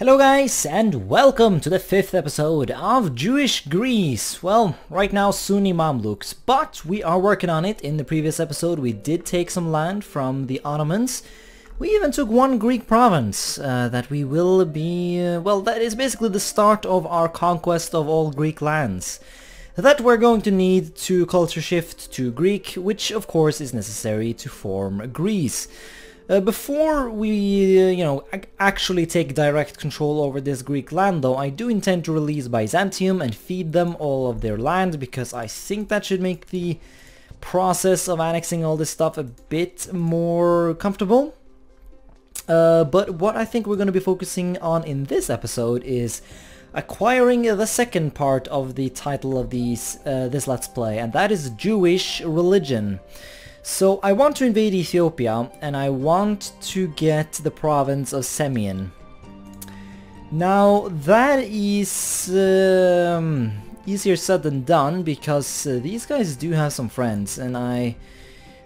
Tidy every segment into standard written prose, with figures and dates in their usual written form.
Hello guys, and welcome to the 5th episode of Jewish Greece. Well, right now Sunni Mamluks, but we are working on it. In the previous episode we did take some land from the Ottomans. We even took one Greek province that we will be, well, that is basically the start of our conquest of all Greek lands. That we're going to need to culture shift to Greek, which of course is necessary to form Greece. Before we, actually take direct control over this Greek land though, I do intend to release Byzantium and feed them all of their land, because I think that should make the process of annexing all this stuff a bit more comfortable. But what I think we're going to be focusing on in this episode is acquiring the second part of the title of this Let's Play, and that is Jewish religion. So I want to invade Ethiopia, and I want to get the province of Semien. Now that is easier said than done, because these guys do have some friends, and I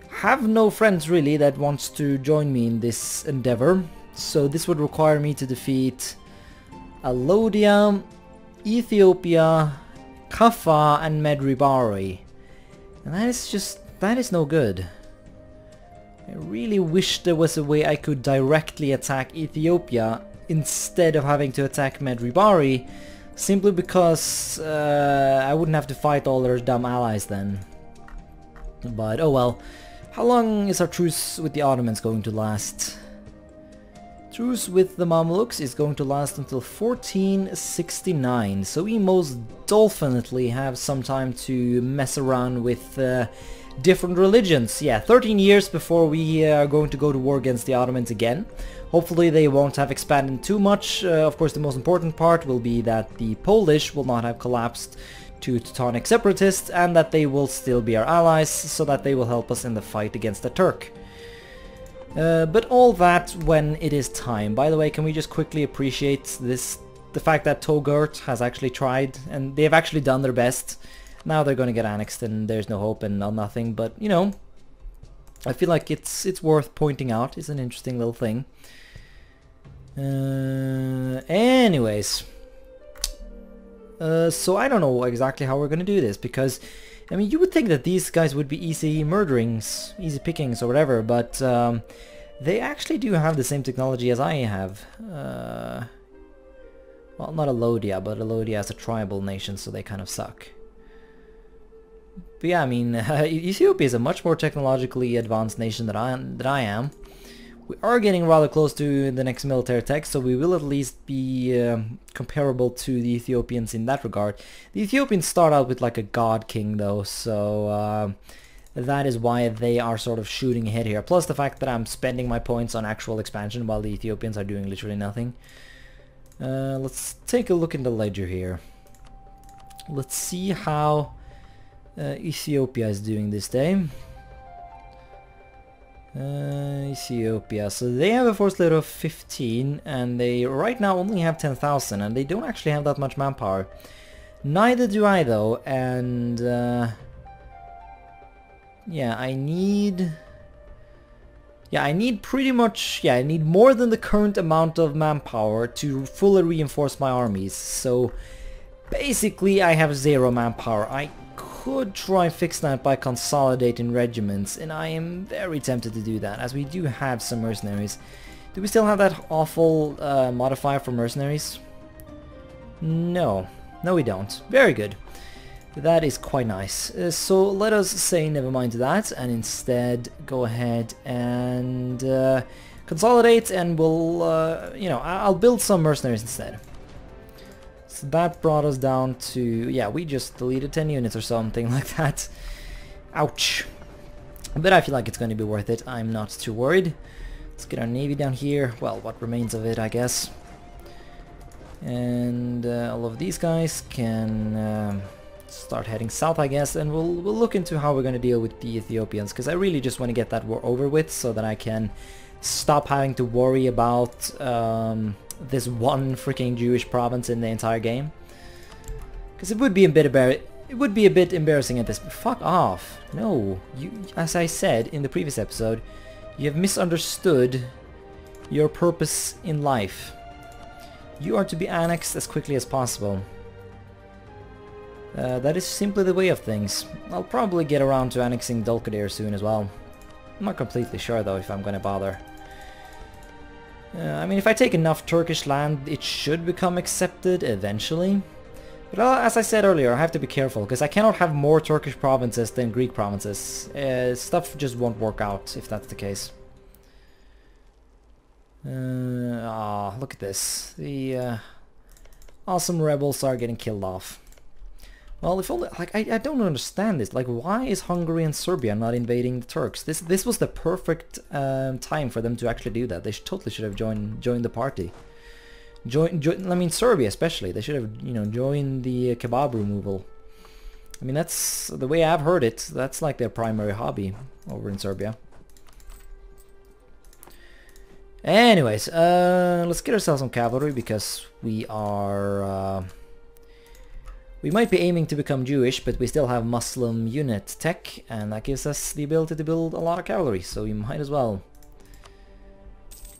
have no friends really that wants to join me in this endeavor. So this would require me to defeat Alodia, Ethiopia, Kaffa, and Medribari, and that is no good. I really wish there was a way I could directly attack Ethiopia instead of having to attack Medribari, simply because I wouldn't have to fight all their dumb allies then. But oh well. How long is our truce with the Ottomans going to last? Truce with the Mamluks is going to last until 1469, so we most definitely have some time to mess around with different religions. Yeah, 13 years before we are going to go to war against the Ottomans again. Hopefully they won't have expanded too much. Of course, the most important part will be that the Polish will not have collapsed to Teutonic separatists, and that they will still be our allies, so that they will help us in the fight against the Turk. But all that when it is time. By the way, can we just quickly appreciate the fact that Togurt has actually tried, and they have actually done their best. Now they're going to get annexed and there's no hope and nothing, but you know, I feel like it's worth pointing out. It's an interesting little thing. Anyways, so I don't know exactly how we're going to do this, because I mean, you would think that these guys would be easy murderings, easy pickings or whatever, but they actually do have the same technology as I have. Well, not Alodia, but Alodia is a tribal nation, so they kind of suck. But yeah, I mean, Ethiopia is a much more technologically advanced nation than I am. We are getting rather close to the next military tech, so we will at least be comparable to the Ethiopians in that regard. The Ethiopians start out with like a god king though, so that is why they are sort of shooting ahead here. Plus the fact that I'm spending my points on actual expansion while the Ethiopians are doing literally nothing. Let's take a look in the ledger here. Let's see how Ethiopia is doing this day. Ethiopia, so they have a force load of 15, and they right now only have 10,000, and they don't actually have that much manpower. Neither do I though, and yeah, I need pretty much, I need more than the current amount of manpower to fully reinforce my armies. So basically I have 0 manpower. I could try and fix that by consolidating regiments, and I am very tempted to do that, as we do have some mercenaries. Do we still have that awful modifier for mercenaries? No. No, we don't. Very good. That is quite nice. So let us say never mind to that, and instead go ahead and consolidate, and we'll, I'll build some mercenaries instead. So that brought us down to, yeah, we just deleted 10 units or something like that. Ouch. But I feel like it's going to be worth it. I'm not too worried. Let's get our navy down here. Well, what remains of it, I guess. And all of these guys can start heading south, I guess. And we'll look into how we're going to deal with the Ethiopians, because I really just want to get that war over with, so that I can stop having to worry about this one freaking Jewish province in the entire game, because it would be a bit embarrassing at this. Fuck off! No, you, as I said in the previous episode, you have misunderstood your purpose in life. You are to be annexed as quickly as possible. That is simply the way of things. I'll probably get around to annexing Dulkadir soon as well. I'm not completely sure though if I'm gonna bother. I mean, if I take enough Turkish land, it should become accepted eventually. But as I said earlier, I have to be careful, because I cannot have more Turkish provinces than Greek provinces. Stuff just won't work out if that's the case. Look at this. The awesome rebels are getting killed off. Well, if only, like, I don't understand this. Like, why is Hungary and Serbia not invading the Turks? This was the perfect time for them to actually do that. They totally should have joined the party. I mean, Serbia especially. They should have, you know, joined the kebab removal. I mean, that's the way I've heard it. That's like their primary hobby over in Serbia. Anyways, let's get ourselves some cavalry, because we are... we might be aiming to become Jewish, but we still have Muslim unit tech, and that gives us the ability to build a lot of cavalry, so we might as well.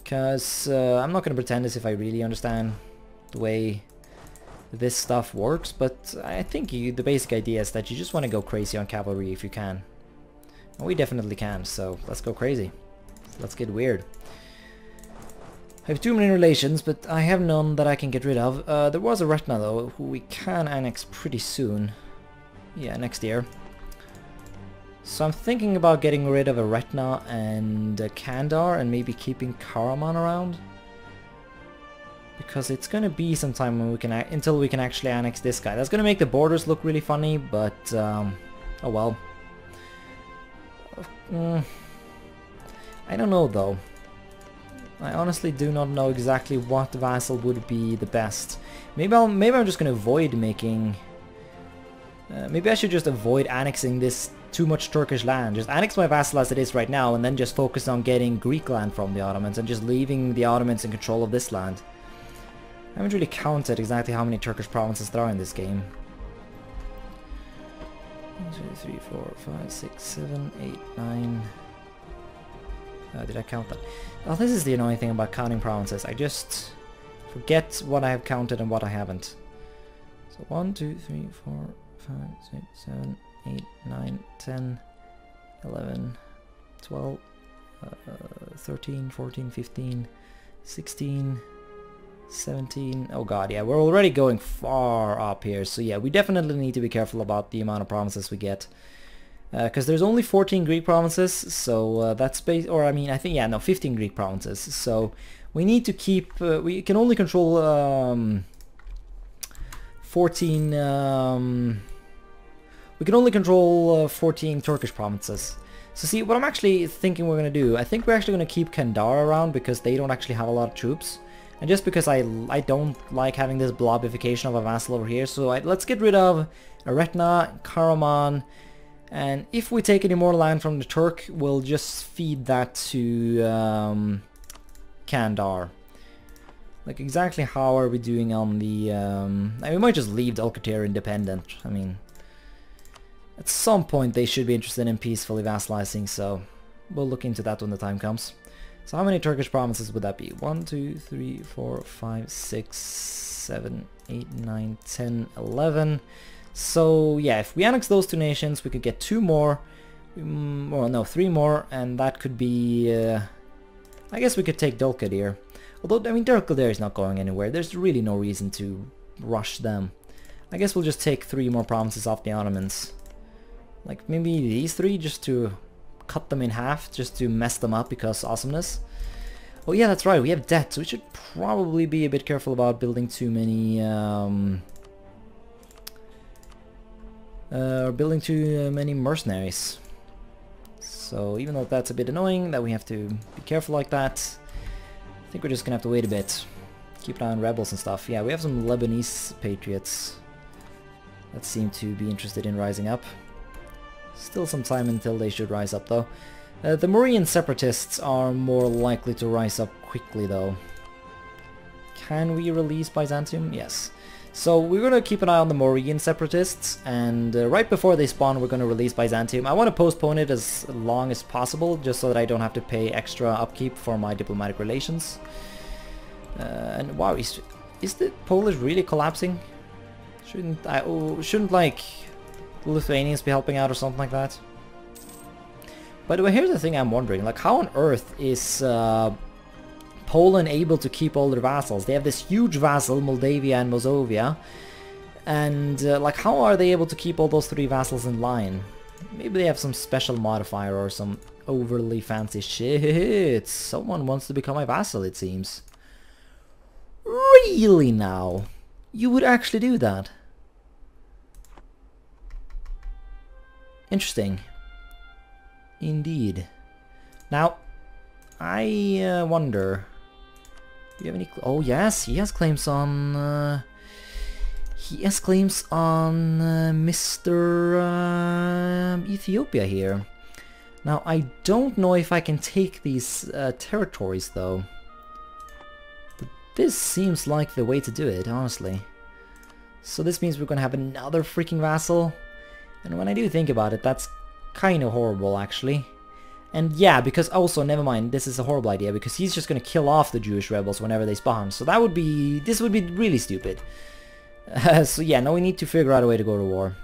Because I'm not going to pretend as if I really understand the way this stuff works, but I think the basic idea is that you just want to go crazy on cavalry if you can. And we definitely can, so let's go crazy. Let's get weird. I have too many relations, but I have none that I can get rid of. There was a Retna though, who we can annex pretty soon. Yeah, next year. So I'm thinking about getting rid of a Retna and Kandar, and maybe keeping Karaman around. Because it's gonna be some time when we can until we can actually annex this guy. That's gonna make the borders look really funny, but oh well. I don't know though. I honestly do not know exactly what vassal would be the best. Maybe I'm just gonna avoid making. Maybe I should just avoid annexing this too much Turkish land. Just annex my vassal as it is right now, and then just focus on getting Greek land from the Ottomans and just leaving the Ottomans in control of this land. I haven't really counted exactly how many Turkish provinces there are in this game. 1, 2, 3, 4, 5, 6, 7, 8, 9. Did I count that? Well, this is the annoying thing about counting provinces. I just forget what I have counted and what I haven't. So 1, 2, 3, 4, 5, 6, 7, 8, 9, 10, 11, 12, 13, 14, 15, 16, 17. Oh god, yeah, we're already going far up here. So yeah, we definitely need to be careful about the amount of provinces we get. Because there's only 14 Greek provinces, so that's or I mean, I think, yeah, no, 15 Greek provinces. So we need to keep, we can only control 14, we can only control 14 Turkish provinces. So see, what I'm actually thinking we're going to do, I think we're actually going to keep Kandar around, because they don't actually have a lot of troops. And just because I don't like having this blobification of a vassal over here, so let's get rid of Eretna, Karaman. And if we take any more land from the Turk, we'll just feed that to Kandar. Like, exactly how are we doing on the... I mean, we might just leave Dulkadir independent. I mean, at some point they should be interested in peacefully vassalizing, so we'll look into that when the time comes. So how many Turkish provinces would that be? 1, 2, 3, 4, 5, 6, 7, 8, 9, 10, 11... So yeah, if we annex those two nations, we could get 2 more, well no, 3 more, and that could be, I guess we could take Dulkadir. Although, I mean, Dulkadir is not going anywhere, there's really no reason to rush them. I guess we'll just take 3 more provinces off the Ottomans. Like, maybe these 3, just to cut them in half, just to mess them up because awesomeness. Oh yeah, that's right, we have debt, so we should probably be a bit careful about building too many, mercenaries. So even though that's a bit annoying that we have to be careful like that, I think we're just gonna have to wait a bit. Keep an eye on rebels and stuff. Yeah, we have some Lebanese patriots that seem to be interested in rising up. Still some time until they should rise up though. The Mauryan separatists are more likely to rise up quickly though. Can we release Byzantium? Yes. So we're going to keep an eye on the Mauryan separatists, and right before they spawn we're going to release Byzantium. I want to postpone it as long as possible, just so that I don't have to pay extra upkeep for my diplomatic relations. And wow, Is the Polish really collapsing? Shouldn't like the Lithuanians be helping out or something like that? By the way, here's the thing I'm wondering, like how on earth is Poland able to keep all their vassals? They have this huge vassal, Moldavia and Mosovia, and like how are they able to keep all those 3 vassals in line? Maybe they have some special modifier or some overly fancy shit. Someone wants to become my vassal, it seems. Really now? You would actually do that? Interesting. Indeed. Now, I wonder... Do you have any... Oh yes, he has claims on... He has claims on Mr. Ethiopia here. Now, I don't know if I can take these territories, though. But this seems like the way to do it, honestly. So this means we're gonna have another freaking vassal. And when I do think about it, that's kind of horrible, actually. And yeah, because also, never mind, this is a horrible idea, because he's just gonna kill off the Jewish rebels whenever they spawn. So that would be... This would be really stupid. So yeah, now we need to figure out a way to go to war.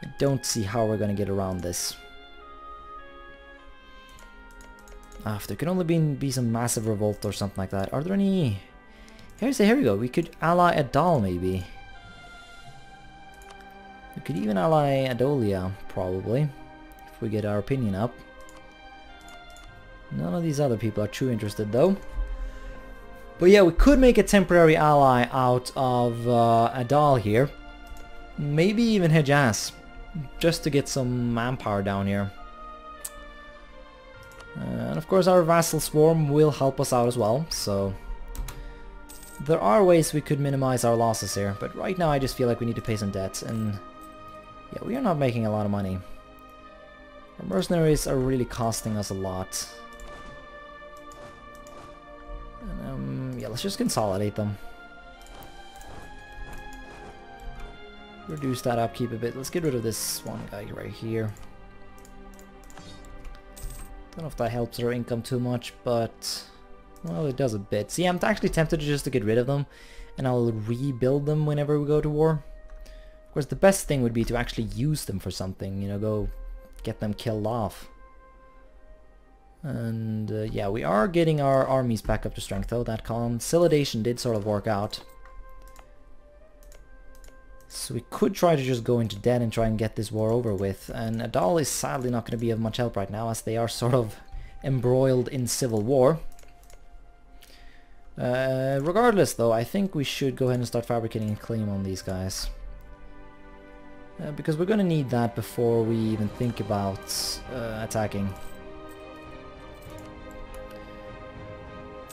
I don't see how we're gonna get around this. If there could only be some massive revolt or something like that. Are there any... Here we go, we could ally Adal maybe. We could even ally Adolia, probably. If we get our opinion up. None of these other people are too interested though. But yeah, we could make a temporary ally out of Adal here. Maybe even Hejaz. Just to get some manpower down here. And of course our vassal swarm will help us out as well, so... There are ways we could minimize our losses here, but right now I just feel like we need to pay some debts, and... Yeah, we are not making a lot of money. Our mercenaries are really costing us a lot. And, yeah, let's just consolidate them. Reduce that upkeep a bit. Let's get rid of this one guy right here. Don't know if that helps our income too much, but... Well, it does a bit. See, I'm actually tempted just to get rid of them, and I'll rebuild them whenever we go to war. Of course, the best thing would be to actually use them for something, you know, go get them killed off. And yeah, we are getting our armies back up to strength, though. That consolidation did sort of work out. So we could try to just go into debt and try and get this war over with. And Adal is sadly not going to be of much help right now, as they are sort of embroiled in civil war. Regardless, though, I think we should go ahead and start fabricating a claim on these guys. Because we're going to need that before we even think about attacking.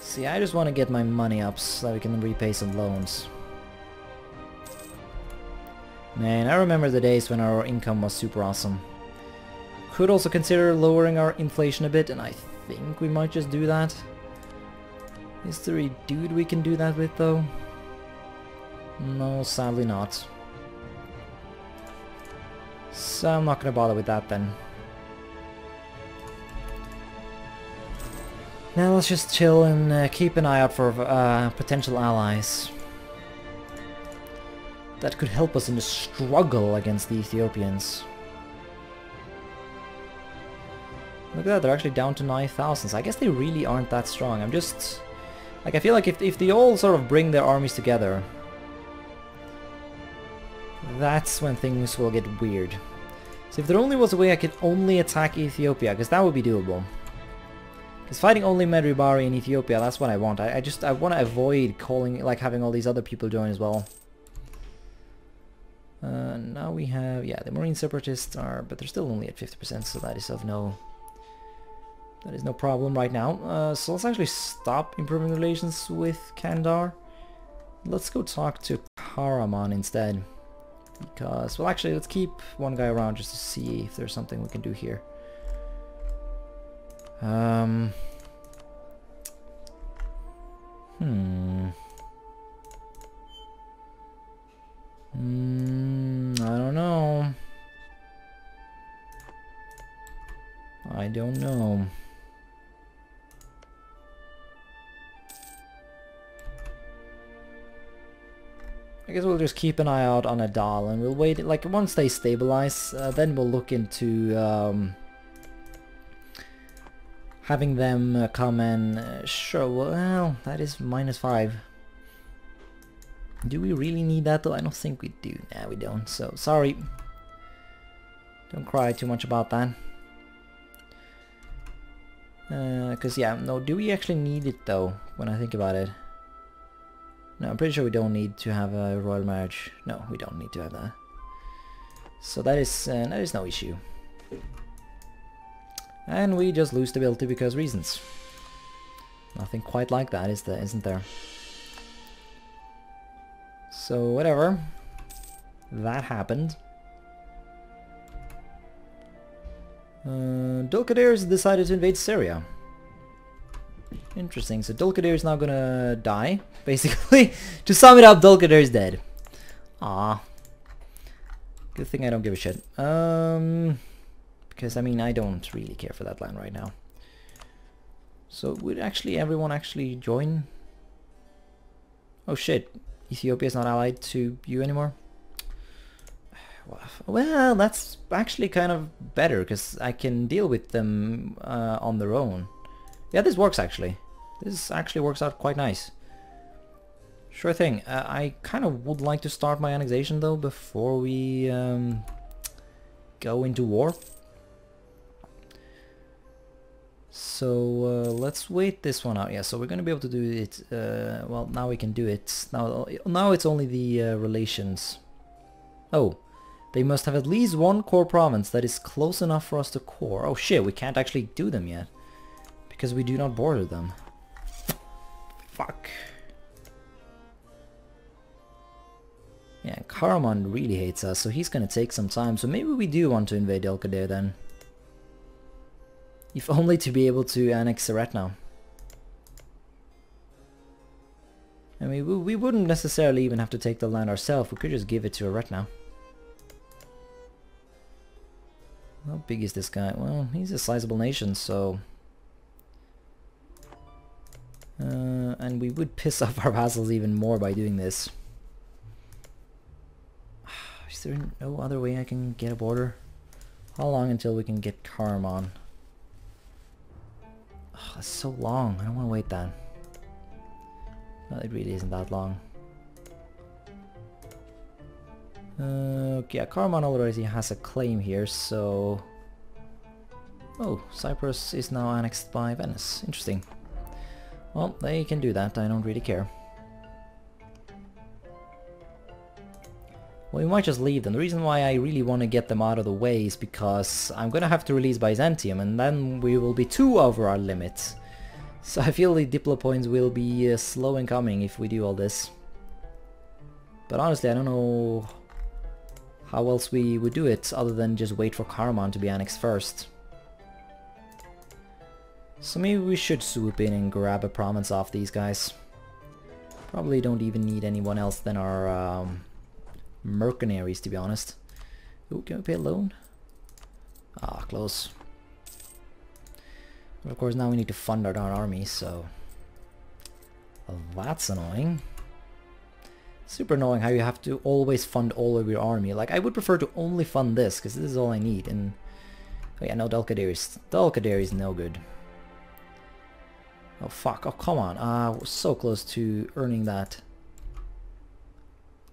See, I just want to get my money up so that we can repay some loans. Man, I remember the days when our income was super awesome. Could also consider lowering our inflation a bit, and I think we might just do that. Is there a dude we can do that with, though? No, sadly not. So I'm not gonna bother with that then. Now let's just chill and keep an eye out for potential allies that could help us in the struggle against the Ethiopians. Look at that, they're actually down to 9,000, so I guess they really aren't that strong. I'm just... Like, I feel like if they all sort of bring their armies together, that's when things will get weird. So if there only was a way I could only attack Ethiopia, because that would be doable. Because fighting only Medribari in Ethiopia, that's what I want. I want to avoid having all these other people join as well. Now we have, yeah, the Marine Separatists are, but they're still only at 50%, so that is of no... That is no problem right now. So let's actually stop improving relations with Kandar. Let's go talk to Karaman instead. Because, well, actually, let's keep one guy around just to see if there's something we can do here. I don't know. I don't know. I guess we'll just keep an eye out on Adal, and we'll wait, like, once they stabilize, then we'll look into having them come and... sure, well, that is -5. Do we really need that though? I don't think we do. Nah, we don't, so sorry. Don't cry too much about that. Because yeah, no, do we actually need it though, when I think about it? No, I'm pretty sure we don't need to have a royal marriage. No, we don't need to have that. So that is no issue. And we just lose stability because reasons. Nothing quite like that, isn't there? So whatever. That happened. Dulcaders decided to invade Syria. Interesting. So Dulcadir is now gonna die, basically. To sum it up, Dulcadir is dead. Ah. Good thing I don't give a shit. Because I mean, I don't really care for that land right now. So would actually everyone actually join? Oh shit. Ethiopia is not allied to you anymore? Well, that's actually kind of better, because I can deal with them on their own. Yeah, this works actually. This actually works out quite nice. Sure thing. I kind of would like to start my annexation though before we go into war. So let's wait this one out. Yeah, so we're going to be able to do it. Well, now we can do it. Now it's only the relations. Oh, they must have at least one core province that is close enough for us to core. Oh shit, we can't actually do them yet. Because we do not border them. Fuck. Yeah, Karaman really hates us, so he's gonna take some time. So maybe we do want to invade Elkadir then. If only to be able to annex Seret now. I mean, we wouldn't necessarily even have to take the land ourselves. We could just give it to Eret now. How big is this guy? Well, he's a sizable nation, so... and we would piss off our vassals even more by doing this. Is there no other way I can get a border? How long until we can get Karaman? Oh, that's so long. I don't want to wait that. Well, it really isn't that long. Okay, yeah, Karaman already has a claim here, so... Oh, Cyprus is now annexed by Venice. Interesting. Well, they can do that. I don't really care. Well, we might just leave them. The reason why I really want to get them out of the way is because I'm gonna have to release Byzantium, and then we will be 2 over our limit. So I feel the Diplo points will be slow in coming if we do all this. But honestly, I don't know how else we would do it other than just wait for Karaman to be annexed first. So maybe we should swoop in and grab a province off these guys. Probably don't even need anyone else than our mercenaries, to be honest. Ooh, can we pay a loan? Ah, close. But of course now we need to fund our darn army, so... Well, that's annoying. Super annoying how you have to always fund all of your army. Like, I would prefer to only fund this, because this is all I need, and... Oh yeah, no, Dulcadere is no good. Oh fuck, oh come on, we're so close to earning that.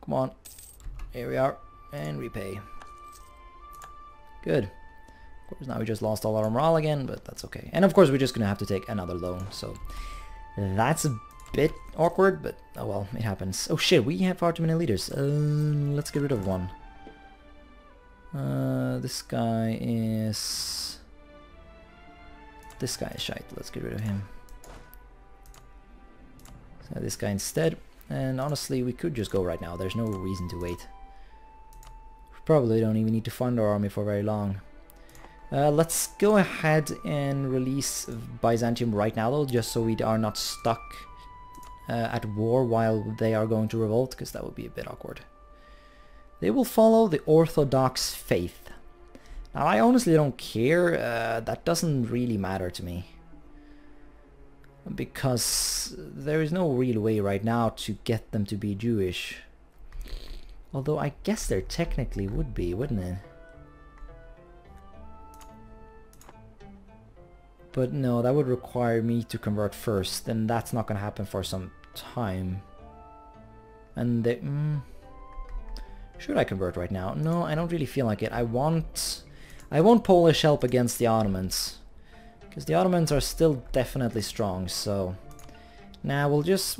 Come on, here we are, and repay. Good. Of course now we just lost all our morale again, but that's okay. And of course we're just gonna have to take another loan, so... That's a bit awkward, but oh well, it happens. Oh shit, we have far too many leaders. Let's get rid of one. This guy is... This guy is shite, let's get rid of him. This guy instead, and honestly we could just go right now. There's no reason to wait. We probably don't even need to fund our army for very long. Let's go ahead and release Byzantium right now though, just so we are not stuck at war while they are going to revolt, because that would be a bit awkward. They will follow the Orthodox faith. Now I honestly don't care, that doesn't really matter to me. Because there is no real way right now to get them to be Jewish. Although I guess there technically would be, wouldn't it? But no, that would require me to convert first, and that's not going to happen for some time. And they, should I convert right now? No, I don't really feel like it. I want Polish help against the Ottomans, because the Ottomans are still definitely strong. So, nah, we'll just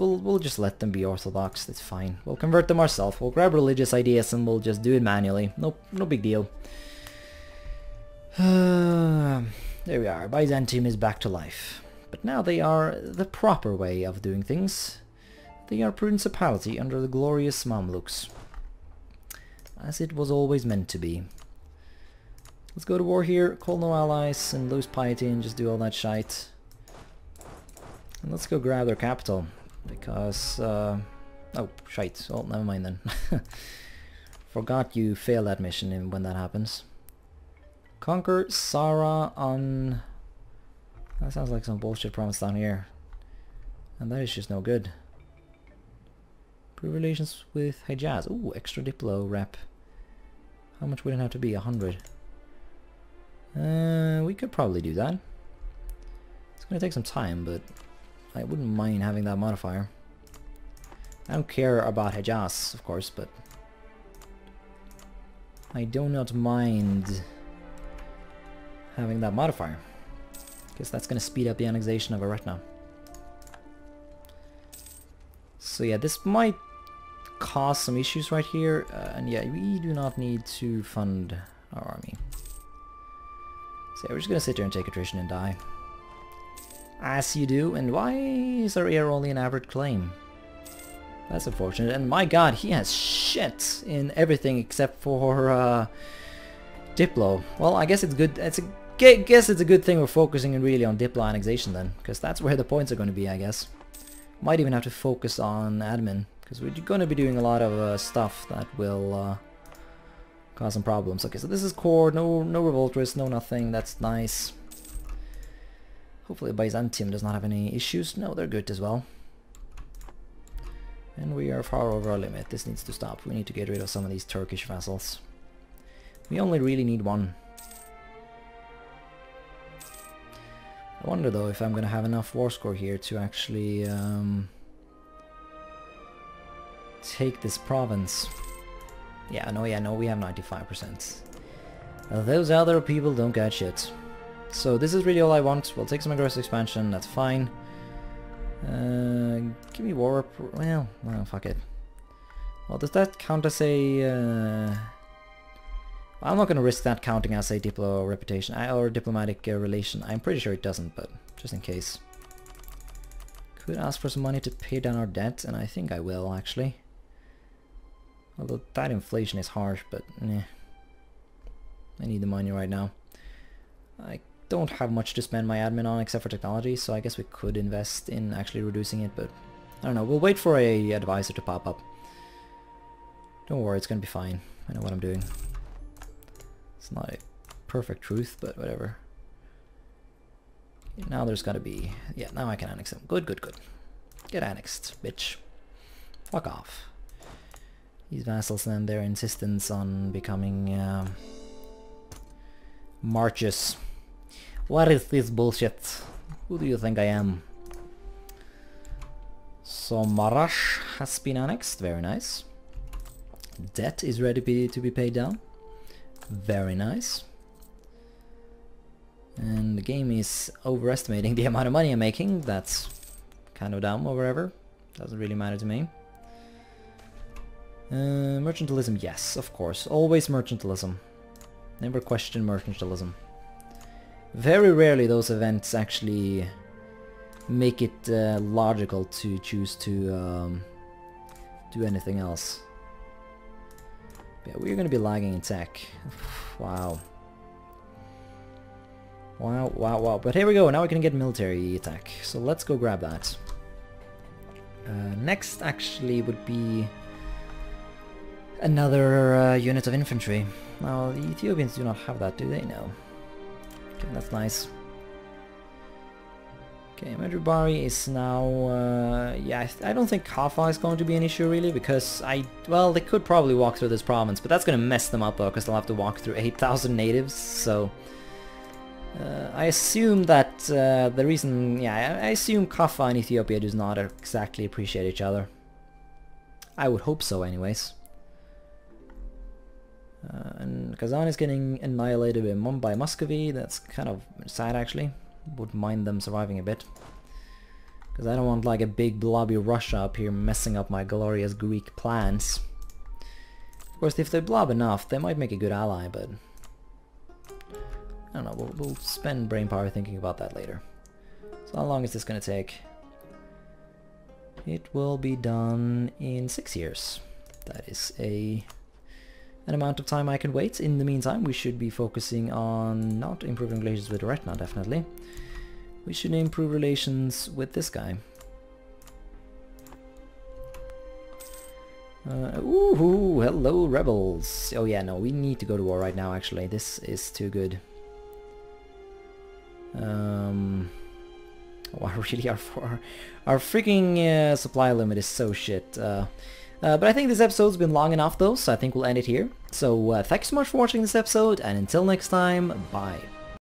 let them be Orthodox. That's fine. We'll convert them ourselves. We'll grab religious ideas and we'll just do it manually. No big deal. There we are. Byzantium is back to life. But now they are the proper way of doing things. They are principality under the glorious Mamluks. As it was always meant to be. Let's go to war here, call no allies, and lose piety and just do all that shite. And let's go grab their capital. Because, oh, shite. Oh, never mind then. Forgot you fail that mission when that happens. Conquer Sara on... That sounds like some bullshit promise down here. And that is just no good. Improve relations with Hejaz. Ooh, extra Diplo rep. How much would it have to be? 100. We could probably do that. It's gonna take some time, but I wouldn't mind having that modifier. I don't care about Hejaz, of course, but I do not mind having that modifier. Guess that's gonna speed up the annexation of Eretna. So yeah, this might cause some issues right here, and yeah, we do not need to fund our army. So yeah, we're just gonna sit there and take attrition and die. As you do. And why is our heir only an average claim? That's unfortunate. And my god, he has shit in everything except for Diplo. Well, I guess it's good. Guess it's a good thing we're focusing really on Diplo annexation then, because that's where the points are going to be, I guess. Might even have to focus on admin, because we're going to be doing a lot of stuff that will cause some problems. Okay, so this is core, no revolt risk, no nothing. That's nice. Hopefully Byzantium does not have any issues. No, they're good as well. And we are far over our limit. This needs to stop. We need to get rid of some of these Turkish vassals. We only really need one. I wonder though if I'm gonna have enough war score here to actually take this province. Yeah, no, we have 95%. Those other people don't get shit. So this is really all I want. We'll take some aggressive expansion, that's fine. Give me war well, fuck it. Well, does that count as a... I'm not going to risk that counting as a diplo reputation or diplomatic relation. I'm pretty sure it doesn't, but just in case. Could ask for some money to pay down our debt, and I think I will actually. Although that inflation is harsh, but eh. I need the money right now. I don't have much to spend my admin on except for technology, so I guess we could invest in actually reducing it, but I don't know. We'll wait for a advisor to pop up. Don't worry, it's going to be fine. I know what I'm doing. It's not a perfect truth, but whatever. Now there's gotta be... Yeah, now I can annex them. Good. Get annexed, bitch. Fuck off. These vassals and their insistence on becoming... marches. What is this bullshit? Who do you think I am? So Marash has been annexed. Very nice. Debt is ready to be paid down. Very nice. And the game is overestimating the amount of money I'm making. That's kind of dumb or whatever. Doesn't really matter to me. Mercantilism, yes, of course. Always mercantilism. Never question mercantilism. Very rarely those events actually make it logical to choose to do anything else. Yeah, we're gonna be lagging in tech. Wow. Wow. But here we go. Now we can get military attack. So let's go grab that. Next actually would be another unit of infantry. Now the Ethiopians do not have that, do they? No. Okay, that's nice. Okay, Medjugorje is now, yeah, I don't think Kaffa is going to be an issue really, because well, they could probably walk through this province, but that's going to mess them up though, because they'll have to walk through 8,000 natives, so... I assume that the reason, yeah, I assume Kaffa and Ethiopia do not exactly appreciate each other. I would hope so anyways. And Kazan is getting annihilated by Muscovy. That's kind of sad actually. Wouldn't mind them surviving a bit. Because I don't want like a big blobby Russia up here messing up my glorious Greek plans. Of course, if they blob enough, they might make a good ally, but... I don't know, we'll spend brainpower thinking about that later. So how long is this going to take? It will be done in 6 years. That is an amount of time I can wait. In the meantime, we should be focusing on not improving relations with Retna, definitely. We should improve relations with this guy. Ooh, hello rebels! Oh yeah, no, we need to go to war right now actually. This is too good. Wow, really, our freaking supply limit is so shit. But I think this episode's been long enough though, so I think we'll end it here. So thanks so much for watching this episode, and until next time, bye.